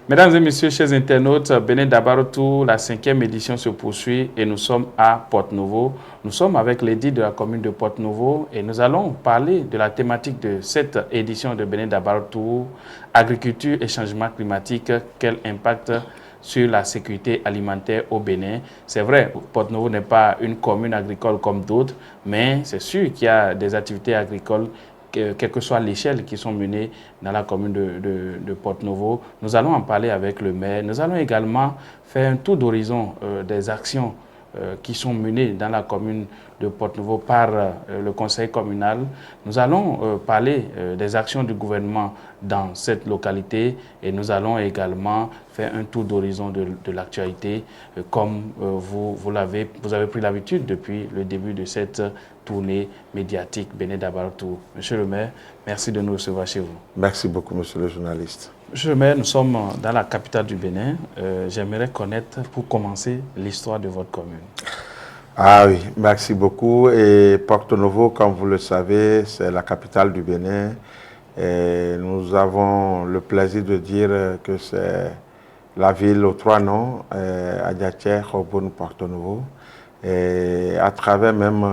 Mesdames et messieurs, chers internautes, Bénin Dabarotou, la 5e édition se poursuit et nous sommes à Porte-Nouveau. Nous sommes avec l'édit de la commune de Porte-Nouveau et nous allons parler de la thématique de cette édition de Bénin Dabarotou, agriculture et changement climatique, quel impact sur la sécurité alimentaire au Bénin. C'est vrai, Porte-Nouveau n'est pas une commune agricole comme d'autres, mais c'est sûr qu'il y a des activités agricoles quelle que soit l'échelle qui sont menées dans la commune de Porte-Nouveau. Nous allons en parler avec le maire. Nous allons également faire un tour d'horizon des actions qui sont menées dans la commune de Porte-Nouveau par le conseil communal. Nous allons parler des actions du gouvernement dans cette localité et nous allons également faire un tour d'horizon de l'actualité comme vous avez pris l'habitude depuis le début de cette tournée médiatique Bénin Dabarotou. Monsieur le maire, merci de nous recevoir chez vous. Merci beaucoup, monsieur le journaliste. Monsieur le maire, nous sommes dans la capitale du Bénin. J'aimerais connaître, pour commencer, l'histoire de votre commune. Ah oui, merci beaucoup. Et Porte-Nouveau, comme vous le savez, c'est la capitale du Bénin. Et nous avons le plaisir de dire que c'est la ville aux trois noms, Adiaché, Khorboune, Porte-Nouveau. Et à travers même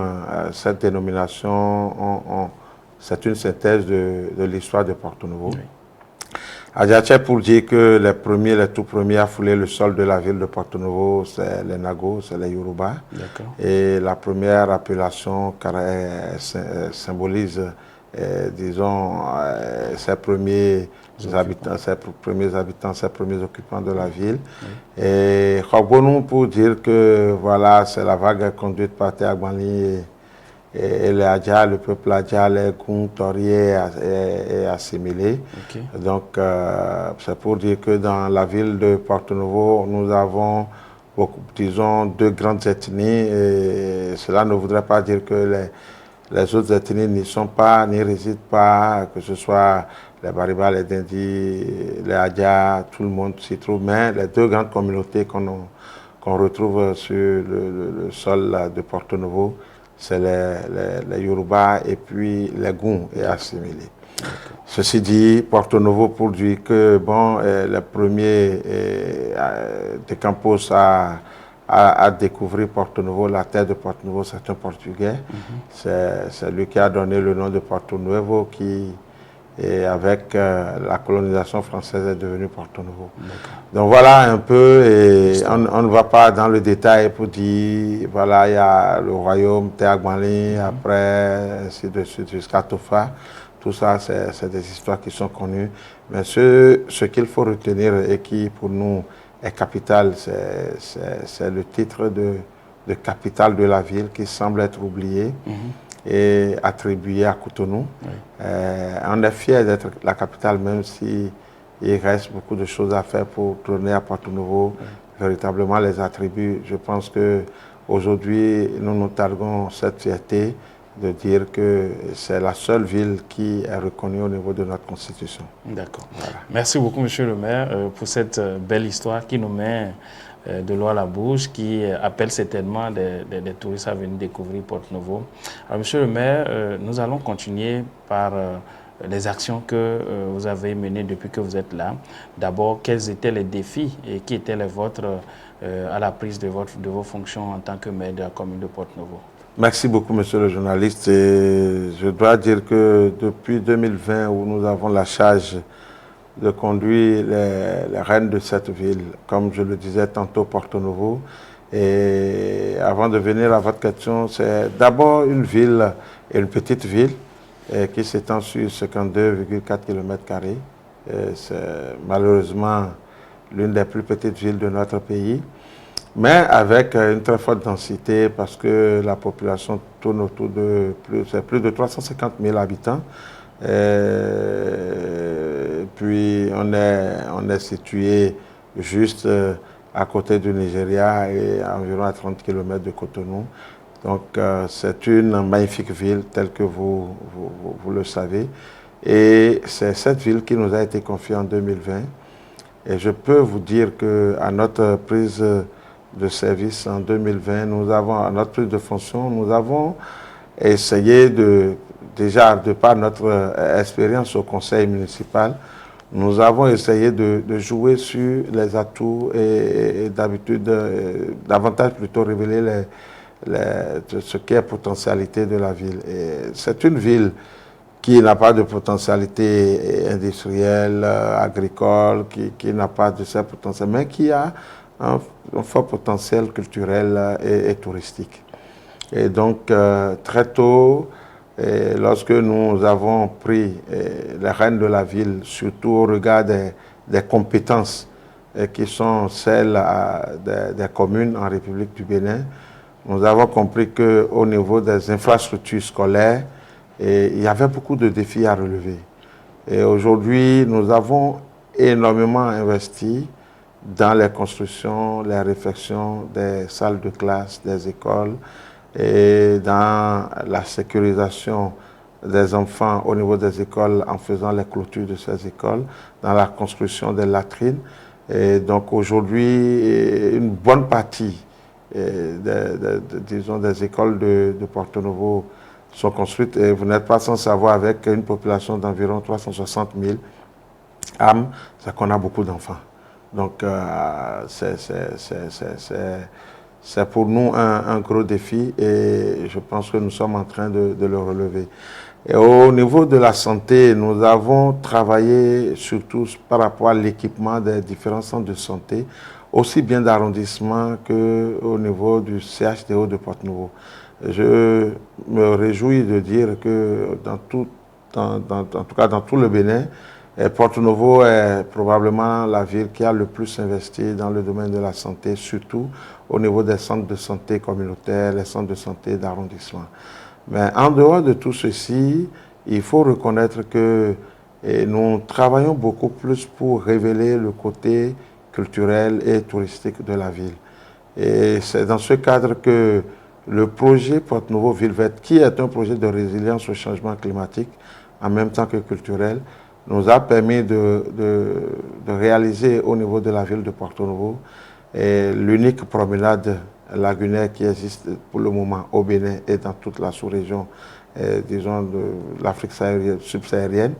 cette dénomination, c'est une synthèse de l'histoire de Porte-Nouveau. Oui. Adiaché pour dire que les tout premiers à fouler le sol de la ville de Porte-Nouveau, c'est les Nago, c'est les Yoruba. Et la première appellation symbolise, disons, ses premiers habitants, ses premiers occupants de la ville. Oui. Et Khorbonou pour dire que voilà, c'est la vague conduite par Théagbani et les Adja, le peuple Adja, les Goun, Torié et assimilé. Okay. Donc, c'est pour dire que dans la ville de Porte-Nouveau, nous avons disons, deux grandes ethnies. Et cela ne voudrait pas dire que les autres ethnies n'y sont pas, n'y résident pas, que ce soit les Bariba, les Dindi, les Adja, tout le monde s'y trouve. Mais les deux grandes communautés qu'on retrouve sur le sol de Porte-Nouveau, c'est les Yoruba et puis les Goun et assimilés. Ceci dit, Porte-Nouveau pour dire que bon, les premiers de Campos à découvrir Porte-Nouveau, la terre de Porte-Nouveau, c'est un Portugais. C'est lui qui a donné le nom de Porto-Novo qui, et avec la colonisation française, est devenu Porte-Nouveau. Donc voilà un peu, et on ne va pas dans le détail pour dire, voilà, il y a le royaume Théagbali, après, ainsi de suite, jusqu'à Tofa. Tout ça, c'est des histoires qui sont connues. Mais ce qu'il faut retenir et qui, pour nous, est capital, c'est le titre de capitale de la ville qui semble être oublié et attribué à Cotonou. On est fiers d'être la capitale, même si il reste beaucoup de choses à faire pour donner à Porte-Nouveau véritablement les attributs. Je pense qu'aujourd'hui, nous nous targuons cette fierté de dire que c'est la seule ville qui est reconnue au niveau de notre constitution. D'accord. Voilà. Merci beaucoup, monsieur le maire, pour cette belle histoire qui nous met de l'eau à la bouche, qui appelle certainement des touristes à venir découvrir Porte-Nouveau. Alors, monsieur le maire, nous allons continuer par les actions que vous avez menées depuis que vous êtes là. D'abord, quels étaient les défis et qui étaient les vôtres à la prise de vos fonctions en tant que maire de la commune de Porte-Nouveau? Merci beaucoup, monsieur le journaliste. Et je dois dire que depuis 2020, où nous avons la charge de conduire les rênes de cette ville, comme je le disais tantôt, Porte-Nouveau. Et avant de venir à votre question, c'est d'abord une ville, et une petite ville, qui s'étend sur 52,4 km². C'est malheureusement l'une des plus petites villes de notre pays, mais avec une très forte densité parce que la population tourne autour de plus de 350 000 habitants. Puis on est situé juste à côté du Nigeria et à environ à 30 km de Cotonou. Donc c'est une magnifique ville telle que vous le savez. Et c'est cette ville qui nous a été confiée en 2020. Et je peux vous dire qu'à notre prise de service en 2020, à notre prise de fonction, nous avons essayé déjà de par notre expérience au conseil municipal, nous avons essayé de jouer sur les atouts et d'habitude, davantage plutôt révéler ce qu'est la potentialité de la ville. C'est une ville qui n'a pas de potentialité industrielle, agricole, qui n'a pas de ce potentiel, mais qui a un fort potentiel culturel et touristique. Et donc, très tôt, lorsque nous avons pris les rênes de la ville, surtout au regard des compétences qui sont celles des communes en République du Bénin, nous avons compris qu'au niveau des infrastructures scolaires, il y avait beaucoup de défis à relever. Et aujourd'hui, nous avons énormément investi dans les constructions, les réfections des salles de classe, des écoles, et dans la sécurisation des enfants au niveau des écoles en faisant les clôtures de ces écoles, dans la construction des latrines. Et donc aujourd'hui, une bonne partie disons, des écoles de Porto Novo sont construites, et vous n'êtes pas sans savoir, avec une population d'environ 360 000 âmes, c'est qu'on a beaucoup d'enfants. Donc c'est pour nous un gros défi, et je pense que nous sommes en train de le relever. Et au niveau de la santé, nous avons travaillé surtout par rapport à l'équipement des différents centres de santé, aussi bien d'arrondissement qu'au niveau du CHDO de Porto Novo. Je me réjouis de dire que en tout cas dans tout le Bénin, Porto Novo est probablement la ville qui a le plus investi dans le domaine de la santé, surtout au niveau des centres de santé communautaires, les centres de santé d'arrondissement. Mais en dehors de tout ceci, il faut reconnaître que nous travaillons beaucoup plus pour révéler le côté culturel et touristique de la ville. Et c'est dans ce cadre que le projet Porto Novo Ville Verte, qui est un projet de résilience au changement climatique, en même temps que culturel, nous a permis de réaliser au niveau de la ville de Porto Novo l'unique promenade lagunaire qui existe pour le moment au Bénin et dans toute la sous-région, disons, de l'Afrique subsaharienne.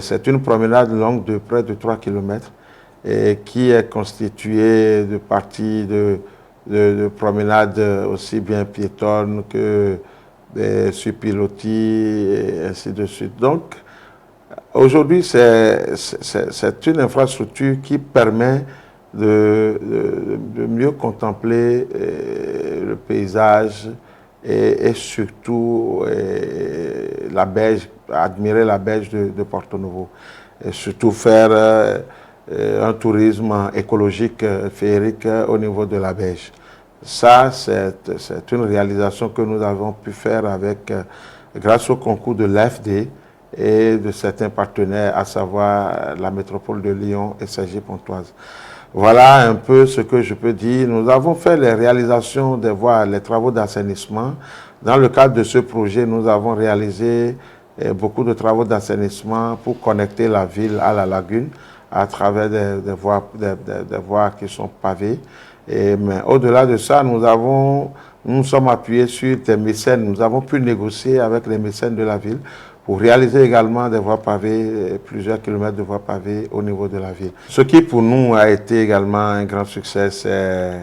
C'est une promenade longue de près de 3 km et qui est constituée de parties de promenades aussi bien piétonnes que sur pilotis et ainsi de suite. Donc, aujourd'hui, c'est une infrastructure qui permet de mieux contempler le paysage et surtout la berge, admirer la berge de Porto Novo. Et surtout faire un tourisme écologique féerique au niveau de la berge. Ça, c'est une réalisation que nous avons pu faire grâce au concours de l'AFD et de certains partenaires, à savoir la métropole de Lyon et Cergy-Pontoise. Voilà un peu ce que je peux dire. Nous avons fait les réalisations des voies, les travaux d'assainissement. Dans le cadre de ce projet, nous avons réalisé beaucoup de travaux d'assainissement pour connecter la ville à la lagune à travers des voies qui sont pavées. Mais au-delà de ça, nous sommes appuyés sur des mécènes. Nous avons pu négocier avec les mécènes de la ville pour réaliser également des voies pavées, plusieurs kilomètres de voies pavées au niveau de la ville. Ce qui pour nous a été également un grand succès, c'est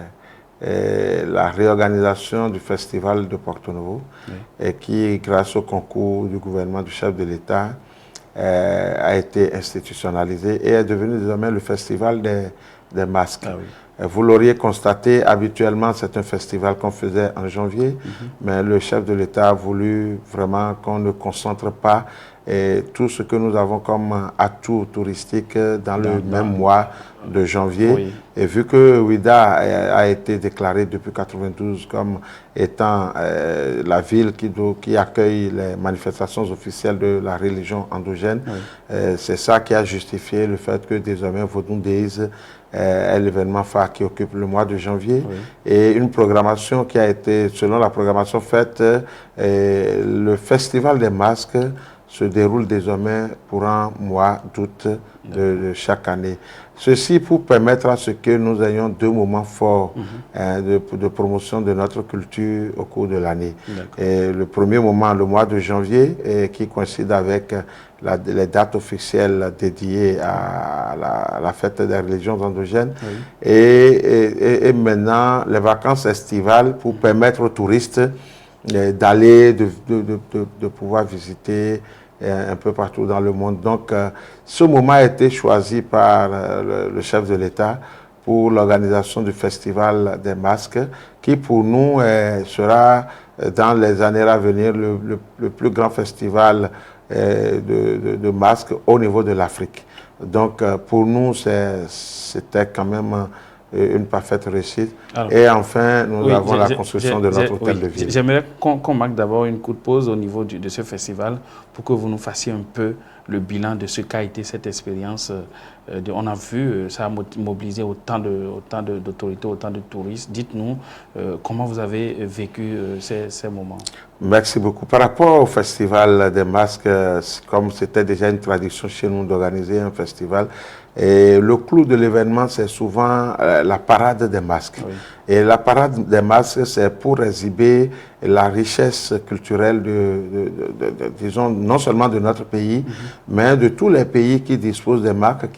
la réorganisation du festival de Porto Novo, et qui, grâce au concours du gouvernement du chef de l'État, a été institutionnalisé et est devenu désormais le festival des masques. Ah oui. Vous l'auriez constaté, habituellement c'est un festival qu'on faisait en janvier, mais le chef de l'État a voulu vraiment qu'on ne concentre pas tout ce que nous avons comme atout touristique dans le même mois de janvier. Oui. Et vu que Ouidah a été déclaré depuis 1992 comme étant la ville qui accueille les manifestations officielles de la religion endogène, c'est ça qui a justifié le fait que désormais Vodun Days est l'événement phare qui occupe le mois de janvier. Oui. Et une programmation qui a été, selon la programmation faite, le Festival des masques se déroule désormais pour un mois d'août de chaque année. Ceci pour permettre à ce que nous ayons 2 moments forts de promotion de notre culture au cours de l'année. Le premier moment, le mois de janvier, qui coïncide avec les dates officielles dédiées à la fête des religions endogènes. Et maintenant, les vacances estivales pour permettre aux touristes d'aller, de pouvoir visiter un peu partout dans le monde. Donc, ce moment a été choisi par le chef de l'État pour l'organisation du Festival des masques, qui pour nous sera, dans les années à venir, le plus grand festival de masques au niveau de l'Afrique. Donc, pour nous, c'était quand même une parfaite réussite. Alors, et enfin, nous avons la construction de notre hôtel de ville. J'aimerais qu'on marque d'abord une courte pause au niveau de ce festival pour que vous nous fassiez un peu le bilan de ce qu'a été cette expérience. On a vu, ça a mobilisé autant d'autorités, autant de touristes. Dites-nous comment vous avez vécu ces moments. Merci beaucoup. Par rapport au festival des masques, comme c'était déjà une tradition chez nous d'organiser un festival, et le clou de l'événement, c'est souvent la parade des masques. Et la parade des masques, c'est pour exhiber la richesse culturelle disons, non seulement de notre pays, mais de tous les pays qui disposent des masques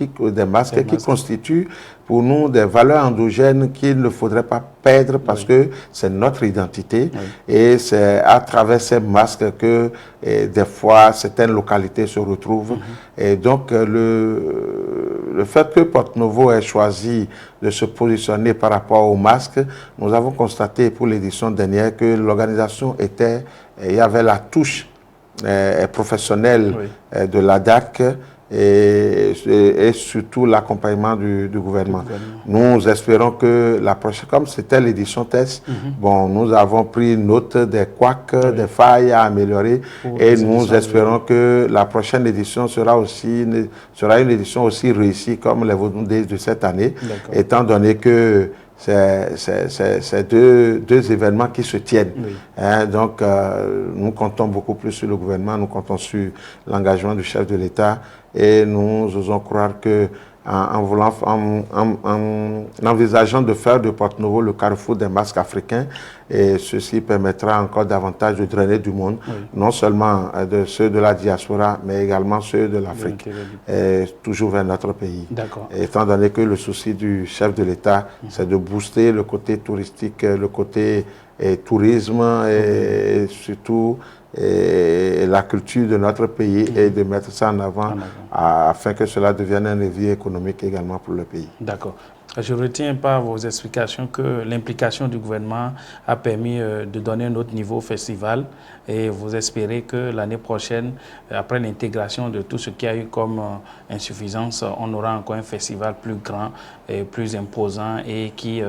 qui constituent pour nous des valeurs endogènes qu'il ne faudrait pas perdre parce que c'est notre identité. Et c'est à travers ces masques que des fois certaines localités se retrouvent. Et donc le fait que Porte-Novo ait choisi de se positionner par rapport aux masques, nous avons constaté pour l'édition dernière que l'organisation il y avait la touche professionnelle de la DAC et surtout l'accompagnement du gouvernement. Nous espérons que la prochaine, comme c'était l'édition test, bon, nous avons pris note des couacs, des failles à améliorer et nous espérons que la prochaine édition sera une édition aussi réussie comme les Vaudou-Days de cette année, étant donné que c'est deux événements qui se tiennent. Donc, nous comptons beaucoup plus sur le gouvernement, nous comptons sur l'engagement du chef de l'État et nous osons croire que en envisageant de faire de Porte-Novo le carrefour des masques africains, et ceci permettra encore davantage de drainer du monde, non seulement de ceux de la diaspora, mais également ceux de l'Afrique, toujours vers notre pays. Étant donné que le souci du chef de l'État, c'est de booster le côté touristique, le côté tourisme et surtout la culture de notre pays et de mettre ça en avant afin que cela devienne un levier économique également pour le pays. D'accord. Je retiens par vos explications que l'implication du gouvernement a permis de donner un autre niveau au festival et vous espérez que l'année prochaine, après l'intégration de tout ce qui a eu comme insuffisance, on aura encore un festival plus grand et plus imposant et qui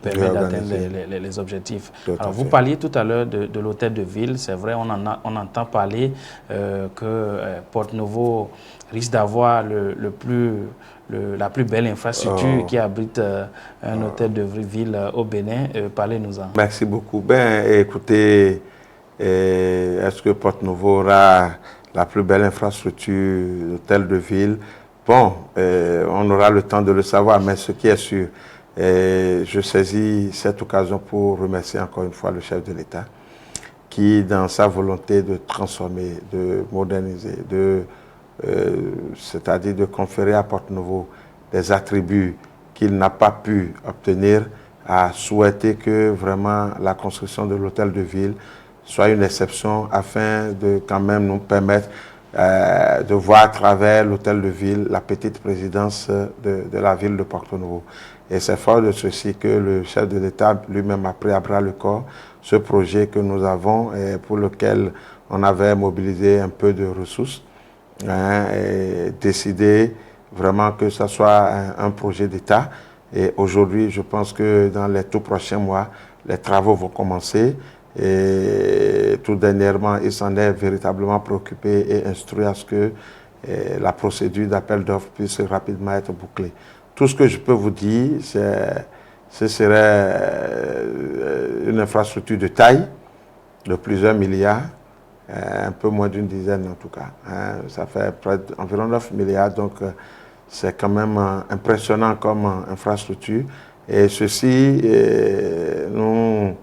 permet d'atteindre les objectifs. Alors, vous parliez tout à l'heure de l'hôtel de ville. C'est vrai, on entend parler que Porte-Novo risque d'avoir la plus belle infrastructure qui abrite un hôtel de ville au Bénin. Parlez-nous-en. Merci beaucoup. Ben, écoutez, est-ce que Porte-Novo aura la plus belle infrastructure d'hôtel de ville? Bon, on aura le temps de le savoir, mais ce qui est sûr, je saisis cette occasion pour remercier encore une fois le chef de l'État qui, dans sa volonté de transformer, de moderniser, c'est-à-dire de conférer à Porte-Novo des attributs qu'il n'a pas pu obtenir, a souhaité que vraiment la construction de l'hôtel de ville soit une exception afin de quand même nous permettre de voir à travers l'hôtel de ville la petite présidence de la ville de Porte-Novo. Et c'est fort de ceci que le chef de l'État lui-même a pris à bras le corps ce projet que nous avons et pour lequel on avait mobilisé un peu de ressources. Et décider vraiment que ce soit un projet d'État. Et aujourd'hui, je pense que dans les tout prochains mois, les travaux vont commencer. Et tout dernièrement, il s'en est véritablement préoccupé et instruit à ce que la procédure d'appel d'offres puisse rapidement être bouclée. Tout ce que je peux vous dire, ce serait une infrastructure de taille, de plusieurs milliards, un peu moins d'une dizaine en tout cas. Ça fait environ 9 milliards, donc c'est quand même impressionnant comme infrastructure. Et ceci, nous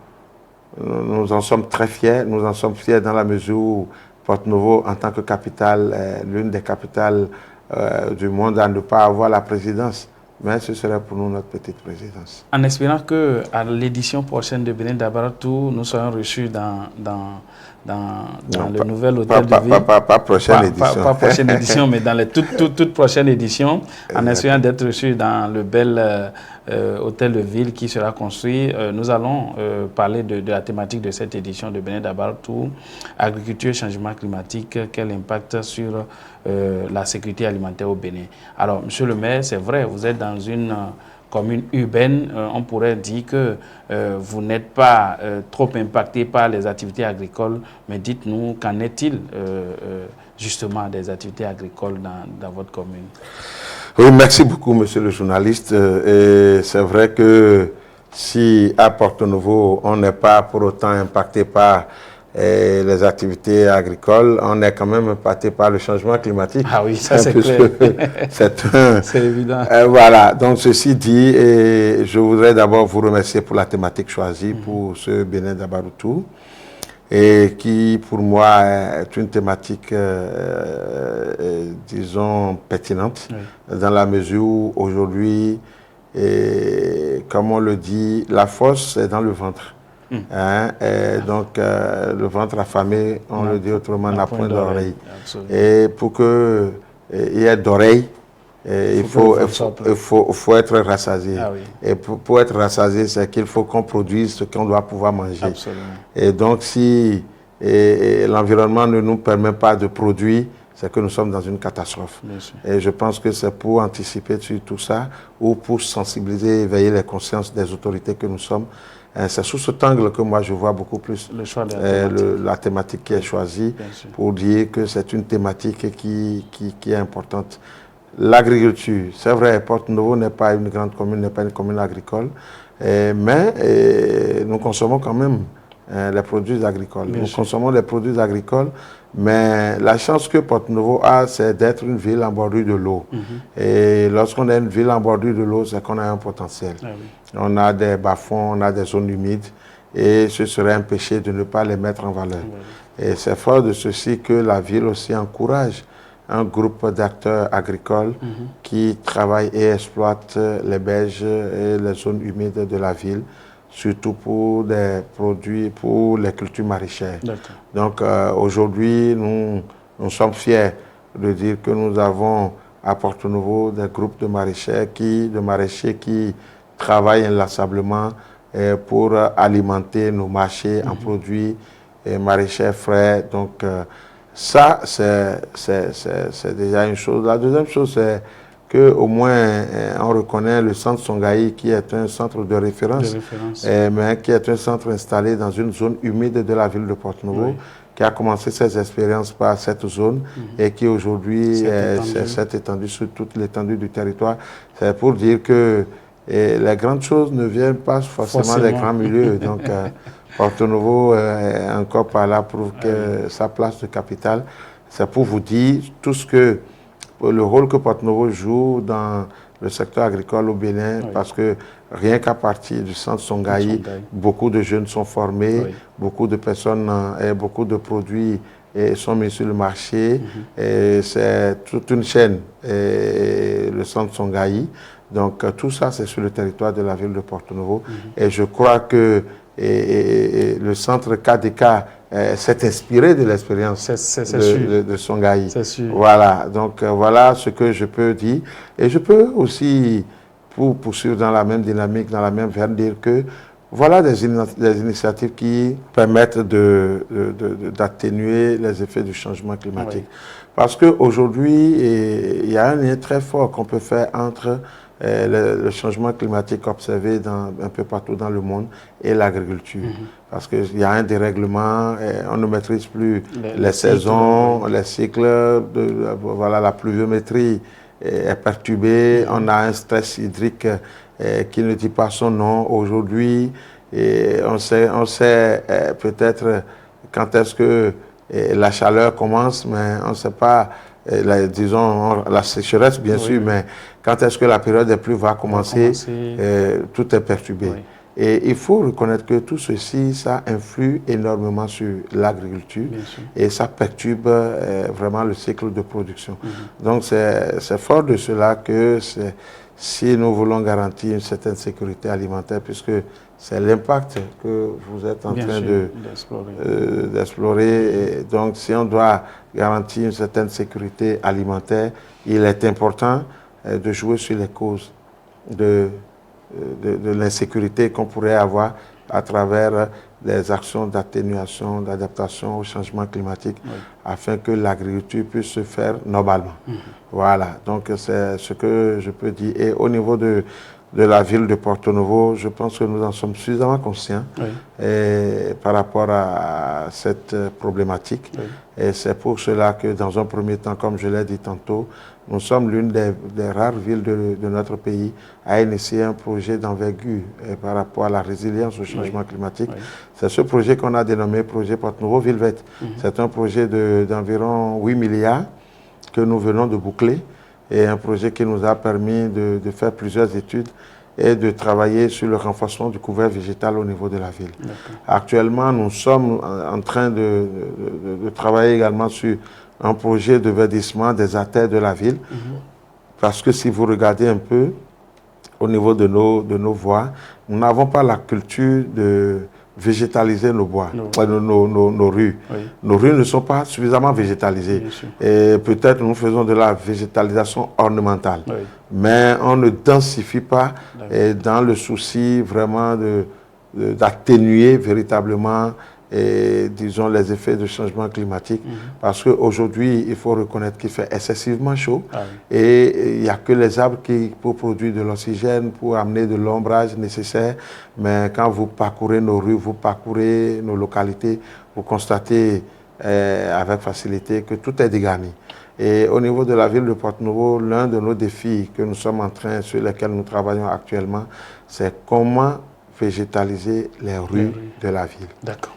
en sommes très fiers. Nous en sommes fiers dans la mesure où Porto-Novo, en tant que capitale, l'une des capitales du monde à ne pas avoir la présidence. Mais ce serait pour nous notre petite présidence. En espérant qu'à l'édition prochaine de Benin Dabaratou, nous soyons reçus dans le nouvel hôtel de ville. Pas prochaine édition. Pas prochaine édition, mais dans les toutes prochaines éditions, en espérant d'être reçus dans le bel hôtel de ville qui sera construit. Nous allons parler de la thématique de cette édition de Benin Dabaratou, agriculture, changement climatique, quel impact sur la sécurité alimentaire au Bénin. Alors, monsieur le maire, c'est vrai, vous êtes dans une commune urbaine, on pourrait dire que vous n'êtes pas trop impacté par les activités agricoles, mais dites-nous, qu'en est-il justement des activités agricoles dans votre commune? Oui, merci beaucoup, monsieur le journaliste. Et c'est vrai que si à Porto-Novo, on n'est pas pour autant impacté par les activités agricoles, on est quand même impacté par le changement climatique. Ah oui, ça c'est clair. C'est évident. Voilà, donc ceci dit, je voudrais d'abord vous remercier pour la thématique choisie pour ce Benin Dabaratou, et qui pour moi est une thématique, disons, pertinente, dans la mesure où aujourd'hui, comme on le dit, la force est dans le ventre. Hein, et donc, le ventre affamé, on le dit autrement, n'a point d'oreille. Et pour qu'il y ait d'oreilles, il faut être rassasié. Ah oui. Et pour être rassasié, c'est qu'il faut qu'on produise ce qu'on doit pouvoir manger. Absolument. Et donc, si l'environnement ne nous permet pas de produire, c'est que nous sommes dans une catastrophe. Et je pense que c'est pour anticiper sur tout ça, ou pour sensibiliser, éveiller les consciences des autorités que nous sommes. C'est sous cet angle que moi je vois beaucoup plus le choix de la thématique qui est choisie, pour dire que c'est une thématique qui est importante. L'agriculture, c'est vrai, Porto-Novo n'est pas une grande commune, n'est pas une commune agricole, mais nous consommons quand même les produits agricoles. Nous consommons les produits agricoles, mais la chance que Porto-Novo a, c'est d'être une ville en bordure de l'eau. Et lorsqu'on est une ville en bordure de l'eau, c'est qu'on a un potentiel. On a des bas-fonds, on a des zones humides, et ce serait un péché de ne pas les mettre en valeur. Et c'est fort de ceci que la ville aussi encourage un groupe d'acteurs agricoles qui travaillent et exploitent les berges et les zones humides de la ville, surtout pour des produits, pour les cultures maraîchères. Donc aujourd'hui, nous sommes fiers de dire que nous avons à Porto-Novo des groupes de maraîchers qui travaillent inlassablement pour alimenter nos marchés en produits maraîchers frais. Donc ça, c'est déjà une chose. La deuxième chose, c'est qu'au moins on reconnaît le centre Songaï, qui est un centre de référence. Mais qui est un centre installé dans une zone humide de la ville de Porto-Novo, qui a commencé ses expériences par cette zone et qui aujourd'hui s'est étendue sur toute l'étendue du territoire. C'est pour dire que les grandes choses ne viennent pas forcément des grands milieux. Donc, Porto-Novo, encore par là, prouve que sa place de capitale. C'est pour vous dire tout le rôle que Porto-Novo joue dans le secteur agricole au Bénin, parce que rien qu'à partir du centre Songaï, beaucoup de jeunes sont formés, beaucoup de personnes et beaucoup de produits sont mis sur le marché. C'est toute une chaîne, le centre Songaï. Donc tout ça, c'est sur le territoire de la ville de Porto-Novo. Et je crois que le centre KDK s'est inspiré de l'expérience de Songaï. Voilà, donc voilà ce que je peux dire. Et je peux aussi, pour poursuivre dans la même dynamique, dans la même veine, dire que voilà des initiatives qui permettent d'atténuer les effets du changement climatique. Parce qu'aujourd'hui, il y a un lien très fort qu'on peut faire entre le changement climatique observé un peu partout dans le monde et l'agriculture. Parce qu'il y a un dérèglement, on ne maîtrise plus les saisons, les cycles, voilà, la pluviométrie est perturbée, on a un stress hydrique qui ne dit pas son nom aujourd'hui, et on sait peut-être quand est-ce que la chaleur commence, mais on ne sait pas disons, la sécheresse, bien sûr, mais quand est-ce que la période des pluies va commencer, tout est perturbé. Oui. Et il faut reconnaître que tout ceci, ça influe énormément sur l'agriculture et ça perturbe vraiment le cycle de production. Donc c'est fort de cela que si nous voulons garantir une certaine sécurité alimentaire, puisque c'est l'impact que vous êtes en train d'explorer. Donc si on doit garantir une certaine sécurité alimentaire, il est important de jouer sur les causes de l'insécurité qu'on pourrait avoir à travers des actions d'atténuation, d'adaptation au changement climatique, afin que l'agriculture puisse se faire normalement. Voilà, donc c'est ce que je peux dire. Et au niveau de la ville de Porto Novo, je pense que nous en sommes suffisamment conscients par rapport à cette problématique. Et c'est pour cela que dans un premier temps, comme je l'ai dit tantôt, nous sommes l'une des rares villes de notre pays à initier un projet d'envergure par rapport à la résilience au changement climatique. C'est ce projet qu'on a dénommé projet Porto Novo Ville Verte. C'est un projet d'environ 8 milliards que nous venons de boucler et un projet qui nous a permis de faire plusieurs études et de travailler sur le renforcement du couvert végétal au niveau de la ville. Actuellement, nous sommes en train de travailler également sur un projet de verdissement des artères de la ville, parce que si vous regardez un peu au niveau de nos voies, nous n'avons pas la culture de végétaliser nos bois, nos rues. Nos rues ne sont pas suffisamment végétalisées. Et peut-être nous faisons de la végétalisation ornementale. Mais on ne densifie pas dans le souci vraiment d'atténuer véritablement disons, les effets du changement climatique. Parce qu'aujourd'hui, il faut reconnaître qu'il fait excessivement chaud. Et il n'y a que les arbres qui peuvent produire de l'oxygène pour amener de l'ombrage nécessaire. Mais quand vous parcourez nos rues, vous parcourez nos localités, vous constatez avec facilité que tout est dégarni. Et au niveau de la ville de Porto Novo, l'un de nos défis que nous sommes en train, sur lesquels nous travaillons actuellement, c'est comment végétaliser les rues de la ville. D'accord.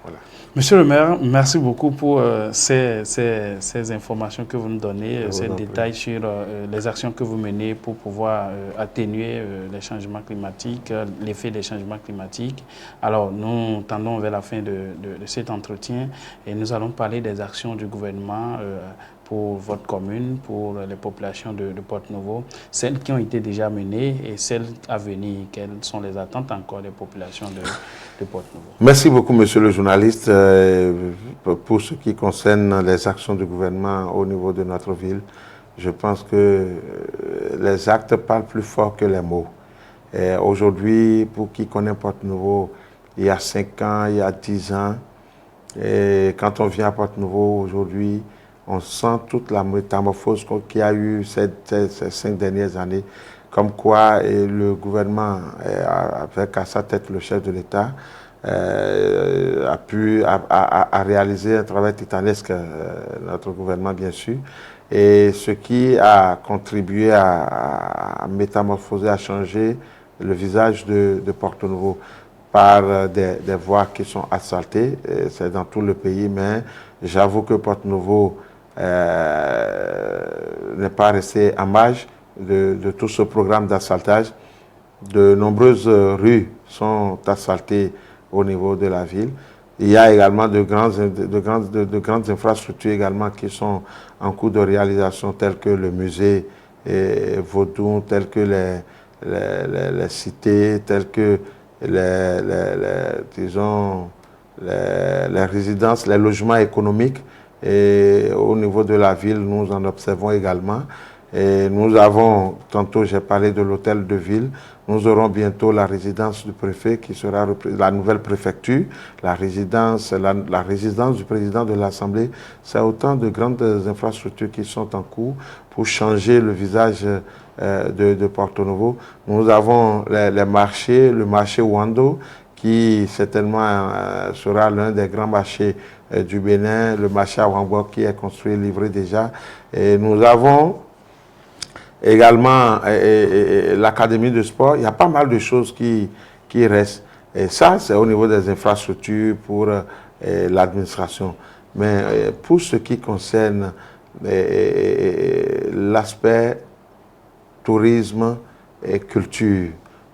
Voilà. Monsieur le maire, merci beaucoup pour ces informations que vous nous donnez, ces détails sur les actions que vous menez pour pouvoir atténuer les changements climatiques, l'effet des changements climatiques. Alors, nous tendons vers la fin de cet entretien et nous allons parler des actions du gouvernement pour votre commune, pour les populations de Porto Novo, celles qui ont été déjà menées et celles à venir. Quelles sont les attentes encore des populations de Porto Novo? Merci beaucoup, monsieur le journaliste. Pour ce qui concerne les actions du gouvernement au niveau de notre ville, je pense que les actes parlent plus fort que les mots. Aujourd'hui, pour qui connaît Porto Novo, il y a 5 ans, il y a 10 ans, et quand on vient à Porto Novo aujourd'hui, on sent toute la métamorphose qu'il y a eu ces 5 dernières années, comme quoi le gouvernement, avec à sa tête le chef de l'État, a pu réaliser un travail titanesque, notre gouvernement bien sûr, et ce qui a contribué à métamorphoser, à changer le visage de Porto Novo par des voies qui sont asphaltées. C'est dans tout le pays, mais j'avoue que Porto Novo n'est pas resté en marge de tout ce programme d'asphaltage. De nombreuses rues sont asphaltées au niveau de la ville. Il y a également de grandes infrastructures également qui sont en cours de réalisation, telles que le musée Vaudou, telles que les cités, telles que disons, les résidences, les logements économiques. Et au niveau de la ville, nous en observons également. Et nous avons, tantôt j'ai parlé de l'hôtel de ville, nous aurons bientôt la résidence du préfet qui sera la nouvelle préfecture, la résidence du président de l'Assemblée. C'est autant de grandes infrastructures qui sont en cours pour changer le visage de Porto Novo. Nous avons les marchés, le marché Wando, qui certainement sera l'un des grands marchés du Bénin, le marché à Wangbo qui est construit et livré déjà. Et nous avons également l'académie de sport. Il y a pas mal de choses qui restent. Et ça, c'est au niveau des infrastructures pour l'administration. Mais pour ce qui concerne l'aspect tourisme et culture.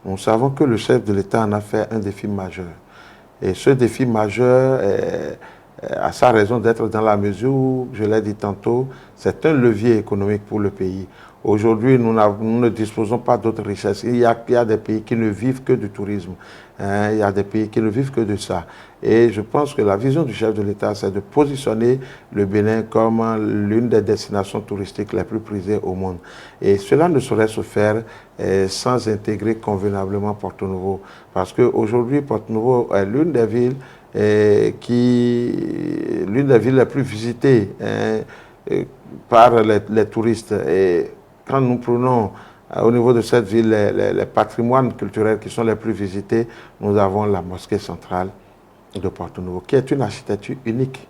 Nous savons que le chef de l'État en a fait un défi majeur. Et ce défi majeur a sa raison d'être dans la mesure où, je l'ai dit tantôt, c'est un levier économique pour le pays. Aujourd'hui, nous ne disposons pas d'autres richesses. Il y a des pays qui ne vivent que du tourisme. Il y a des pays qui ne vivent que de ça. Et je pense que la vision du chef de l'État, c'est de positionner le Bénin comme l'une des destinations touristiques les plus prisées au monde. Et cela ne saurait se faire sans intégrer convenablement Porto-Novo. Parce qu'aujourd'hui, Porto-Novo est l'une des villes les plus visitées par les touristes. Et quand nous prenons au niveau de cette ville les patrimoines culturels qui sont les plus visités, nous avons la mosquée centrale de Porto-Novo, qui est une architecture unique,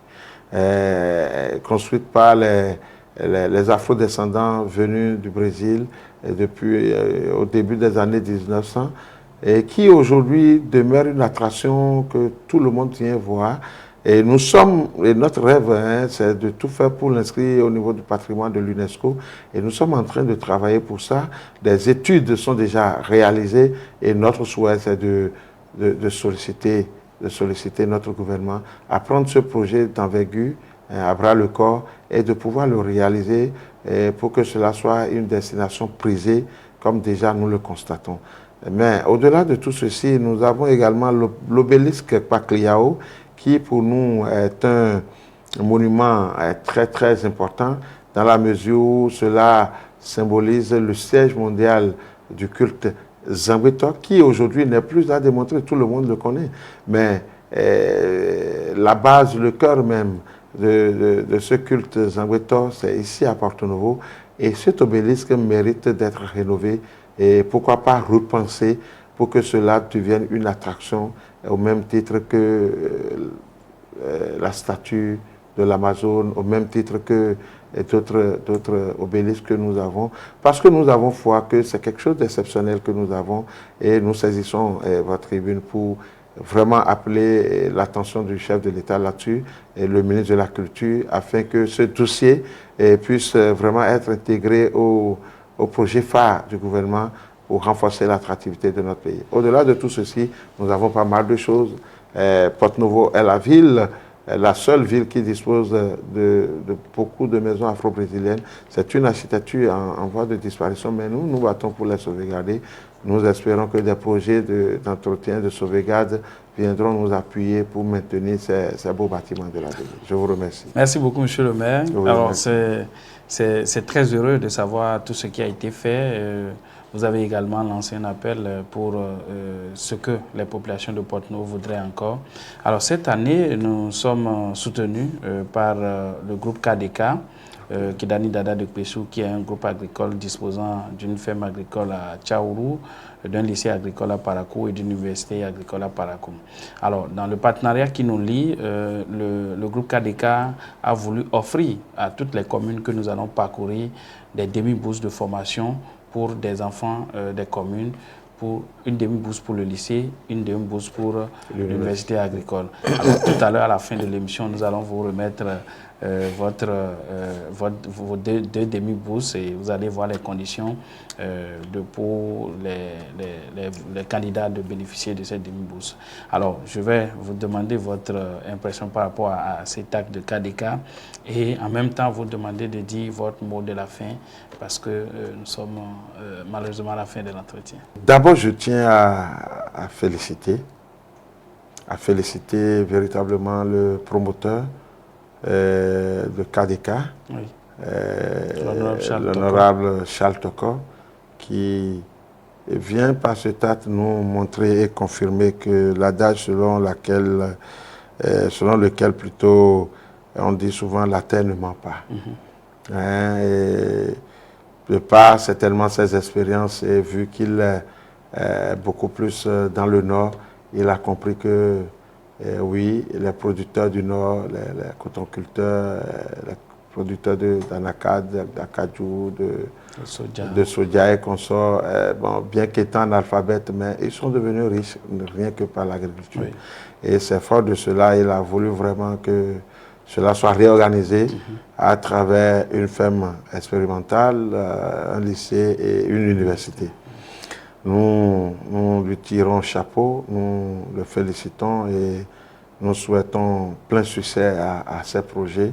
construite par les afro-descendants venus du Brésil depuis au début des années 1900, et qui aujourd'hui demeure une attraction que tout le monde vient voir. Et notre rêve, c'est de tout faire pour l'inscrire au niveau du patrimoine de l'UNESCO. Et nous sommes en train de travailler pour ça. Des études sont déjà réalisées et notre souhait, c'est de solliciter notre gouvernement à prendre ce projet d'envergure à bras le corps et de pouvoir le réaliser pour que cela soit une destination prisée, comme déjà nous le constatons. Mais au-delà de tout ceci, nous avons également l'obélisque Pakliao, qui pour nous est un monument très très important dans la mesure où cela symbolise le siège mondial du culte Zambweto, qui aujourd'hui n'est plus à démontrer, tout le monde le connaît. Mais la base, le cœur même de ce culte Zambweto, c'est ici à Porto-Novo. Et cet obélisque mérite d'être rénové et pourquoi pas repensé pour que cela devienne une attraction au même titre que la statue de l'Amazone, au même titre que d'autres obélisques que nous avons, parce que nous avons foi que c'est quelque chose d'exceptionnel que nous avons et nous saisissons votre tribune pour vraiment appeler l'attention du chef de l'État là-dessus et le ministre de la Culture afin que ce dossier puisse vraiment être intégré au projet phare du gouvernement pour renforcer l'attractivité de notre pays. Au-delà de tout ceci, nous avons pas mal de choses. Porto-Novo est la seule ville qui dispose de beaucoup de maisons afro-brésiliennes. C'est une architecture en voie de disparition, mais nous battons pour la sauvegarder. Nous espérons que des projets d'entretien, de sauvegarde viendront nous appuyer pour maintenir ces beaux bâtiments de la ville. Je vous remercie. Merci beaucoup, Monsieur le maire. Alors, c'est très heureux de savoir tout ce qui a été fait. Vous avez également lancé un appel pour ce que les populations de Porto-Novo voudraient encore. Alors cette année, nous sommes soutenus par le groupe KDK, Kidani Dada de Pessou, qui est un groupe agricole disposant d'une ferme agricole à Tchaourou, d'un lycée agricole à Parakou et d'une université agricole à Parakou. Alors, dans le partenariat qui nous lie, le groupe KDK a voulu offrir à toutes les communes que nous allons parcourir des demi-bourses de formation pour des enfants des communes, pour une demi-bourse pour le lycée, une demi-bourse pour l'université agricole. Alors, tout à l'heure, à la fin de l'émission, nous allons vous remettre vos deux demi-bourses et vous allez voir les conditions pour les candidats de bénéficier de cette demi-bourse. Alors, je vais vous demander votre impression par rapport à cet acte de KDK et en même temps vous demander de dire votre mot de la fin parce que nous sommes malheureusement à la fin de l'entretien. D'abord, je tiens à féliciter véritablement le promoteur de KDK, oui. L'honorable Charles Toko, qui vient par cet acte nous montrer et confirmer que l'adage selon lequel plutôt on dit souvent la terre ne ment pas. Et de par certainement ses expériences et vu qu'il est beaucoup plus dans le nord, il a compris que oui, les producteurs du Nord, les cotonculteurs, les producteurs d'anacad, d'acajou, de soja et consorts, bien qu'étant analphabètes, mais ils sont devenus riches rien que par l'agriculture. Oui. Et c'est fort de cela, il a voulu vraiment que cela soit réorganisé à travers une ferme expérimentale, un lycée et une université. Nous lui tirons chapeau, nous le félicitons et nous souhaitons plein succès à ces projets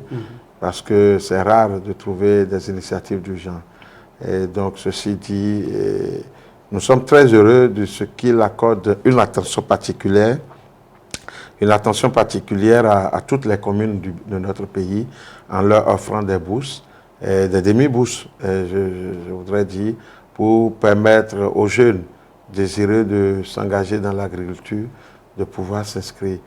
parce que c'est rare de trouver des initiatives du genre. Et donc, ceci dit, nous sommes très heureux de ce qu'il accorde une attention particulière à toutes les communes de notre pays en leur offrant des bourses, des demi-bourses, je voudrais dire, pour permettre aux jeunes désireux de s'engager dans l'agriculture de pouvoir s'inscrire.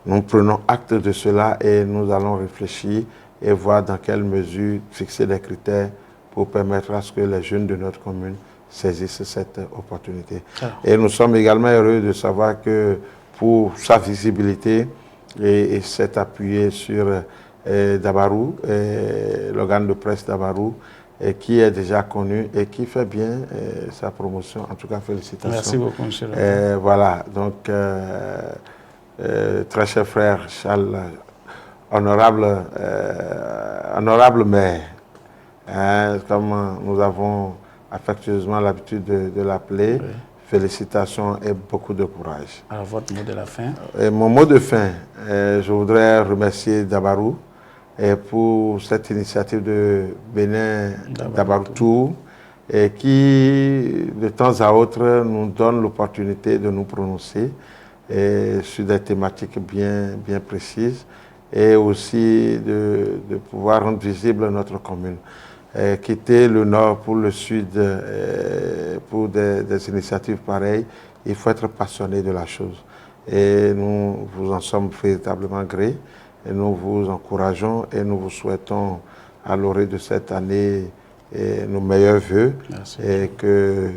Nous prenons acte de cela et nous allons réfléchir et voir dans quelle mesure fixer des critères pour permettre à ce que les jeunes de notre commune saisissent cette opportunité. Et nous sommes également heureux de savoir que pour sa visibilité, et s'est appuyé sur Dabarou, l'organe de presse Dabarou, qui est déjà connu et qui fait bien sa promotion. En tout cas, félicitations. Merci beaucoup, monsieur le maire. Voilà, donc, très cher frère Charles, honorable maire, comme nous avons affectueusement l'habitude de l'appeler, oui. Félicitations et beaucoup de courage. Alors, votre mot de la fin? Mon mot de fin, je voudrais remercier Dabarou pour cette initiative de Bénin Dabarou Tour qui, de temps à autre, nous donne l'opportunité de nous prononcer sur des thématiques bien précises et aussi de pouvoir rendre visible notre commune. Quitter le nord pour le sud, pour des initiatives pareilles, il faut être passionné de la chose. Et nous vous en sommes véritablement gré. Et nous vous encourageons et nous vous souhaitons à l'orée de cette année nos meilleurs vœux. Merci. Et que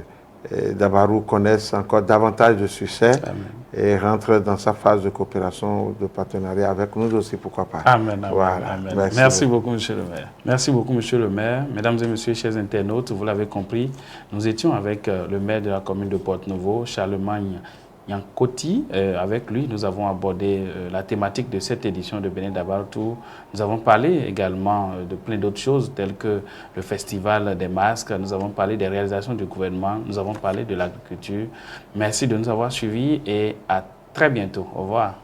Dabarou connaisse encore davantage de succès. Amen. Et rentre dans sa phase de coopération, de partenariat avec nous aussi, pourquoi pas. Amen. Voilà. Amen. Merci beaucoup, monsieur le maire. Merci beaucoup, monsieur le maire. Mesdames et messieurs, chers internautes, vous l'avez compris, nous étions avec le maire de la commune de Porte-Novo, Charlemagne Yankoti. Avec lui, nous avons abordé la thématique de cette édition de Bénin Dabarou Tour. Nous avons parlé également de plein d'autres choses, telles que le festival des masques. Nous avons parlé des réalisations du gouvernement. Nous avons parlé de l'agriculture. Merci de nous avoir suivis et à très bientôt. Au revoir.